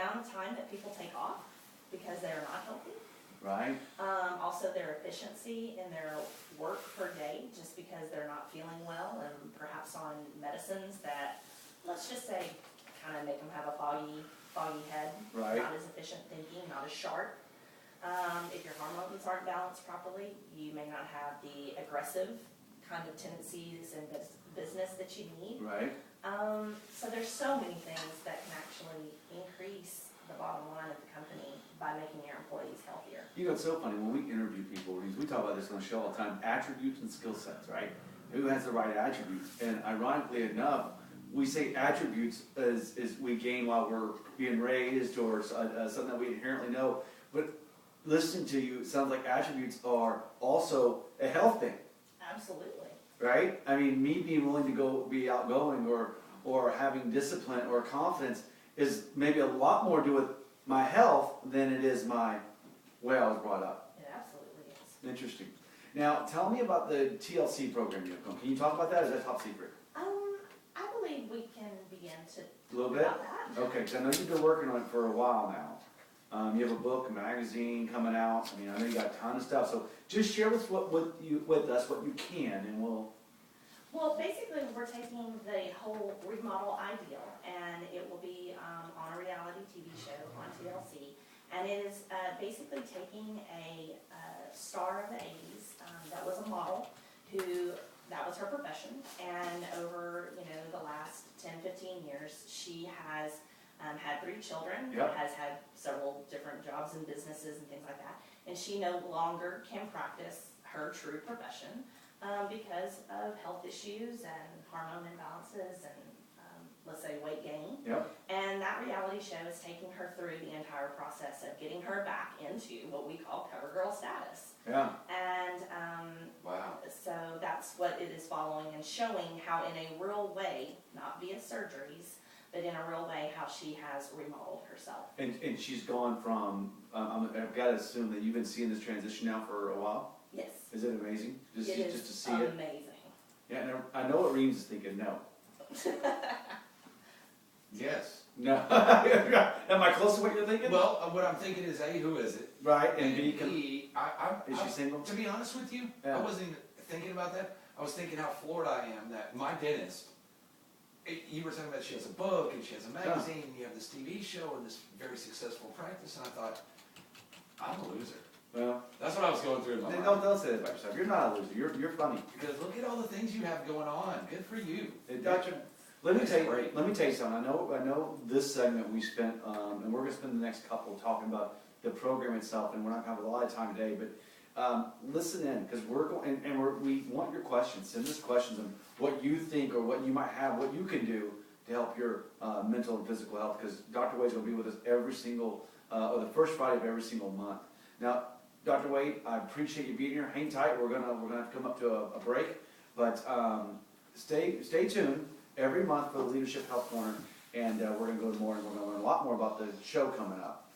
amount of time that people take off because they are not healthy. Right. Also their efficiency in their work per day, just because they're not feeling well and perhaps on medicines that, let's just say, kind of make them have a foggy head, Right. not as efficient thinking, not as sharp. If your hormones aren't balanced properly, you may not have the aggressive kind of tendencies and business that you need. Right. So there's so many things that can actually increase the bottom line of the company by making your employees healthier. You know, it's so funny, when we interview people, we talk about this on the show all the time, attributes and skill sets, right? Who has the right attributes? And ironically enough, we say attributes is we gain while we're being raised or something that we inherently know. But listening to you, it sounds like attributes are also a health thing. Absolutely. Right? I mean, me being willing to go be outgoing or having discipline or confidence is maybe a lot more to do with my health than it is my way I was brought up. It absolutely is. Interesting. Now, tell me about the TLC program you have. Can you talk about that? Or is that top secret? I believe we can begin to A little talk bit? about that. Okay, because I know you've been working on it for a while now. You have a book, a magazine coming out. I mean, I know you got a ton of stuff. So just share with us what you can, and we'll. Well, basically, we're taking the whole remodel ideal, and it will be on a reality TV show on TLC. And it is basically taking a star of the 80s that was a model that was her profession. And over, the last 10, 15 years, she has had 3 children, Yep. has had several different jobs and businesses and things like that. And she no longer can practice her true profession because of health issues and hormone imbalances and, let's say, weight gain. Yep. And that reality show is taking her through the entire process of getting her back into what we call cover girl status. Yeah. And Wow. so that's what it is following and showing how in a real way, not via surgeries, but in a real way how she has remodeled herself. And she's gone from, I've got to assume that you've been seeing this transition now for a while? Yes. Is it amazing? Just to see it? Amazing. Yeah, and I know what Reams is thinking, no. Yes. No. Am I close to what you're thinking? Well, what I'm thinking is, A, who is it? Right, and And B, B, is she single? to be honest with you, Yeah. I wasn't even thinking about that. I was thinking how floored I am that my dentist, you were talking about she has a book and she has a magazine and you have this TV show and this very successful practice, and I thought, I'm a loser. Well, That's what I was going through in my mind. don't say that about yourself. You're not a loser. You're funny. Because look at all the things you have going on. Good for you. Let me That's tell you. great. Let me tell you something. I know this segment we spent, and we're going to spend the next couple talking about the program itself, and we're not going to have a lot of time today. But listen in, because we're going, and we want your questions. Send us questions on what you think or what you might have, what you can do to help your mental and physical health. Because Dr. Wade's going to be with us every single, or the first Friday of every single month. Now, Dr. Wade, I appreciate you being here. Hang tight. We're gonna have to come up to a break, but stay tuned every month for the Leadership Health Corner, and we're gonna go to more, and we're gonna learn a lot more about the show coming up.